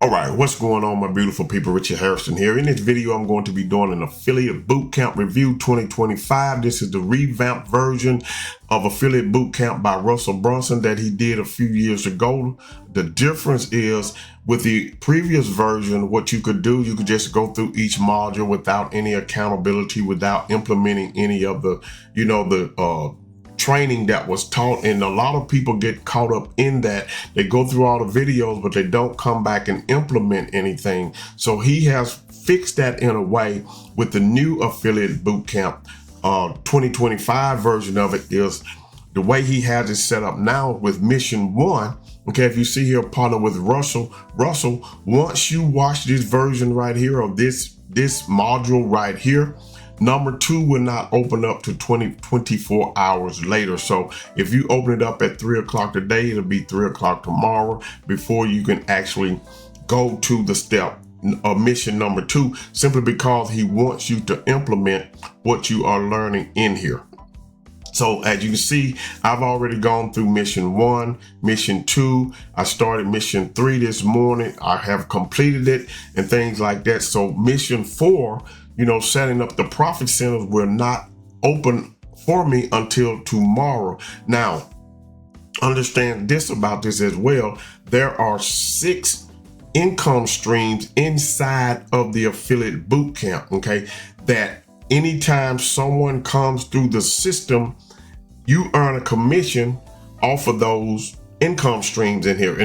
All right, what's going on, my beautiful people? Richard Harrison here. In this video, I'm going to be doing an affiliate bootcamp review 2025. This is the revamped version of affiliate bootcamp by Russell Brunson that he did a few years ago. The difference is with the previous version, what you could do, you could just go through each module without any accountability, without implementing any of the, training that was taught. And a lot of people get caught up in that. They go through all the videos, but they don't come back and implement anything. So he has fixed that in a way with the new affiliate bootcamp 2025 version of it. Is the way he has it set up now with mission 1. Okay, if you see here, partner with Russell, once you watch this version right here, or this module right here, number 2 will not open up to 24 hours later. So if you open it up at 3 o'clock today, it'll be 3 o'clock tomorrow before you can actually go to the step of mission number 2, simply because he wants you to implement what you are learning in here. So as you can see, I've already gone through mission 1, mission 2. I started mission 3 this morning. I have completed it and things like that. So mission 4, setting up the profit centers, will not open for me until tomorrow. Now, understand this about this as well. There are 6 income streams inside of the affiliate bootcamp, okay, that anytime someone comes through the system, you earn a commission off of those income streams in here.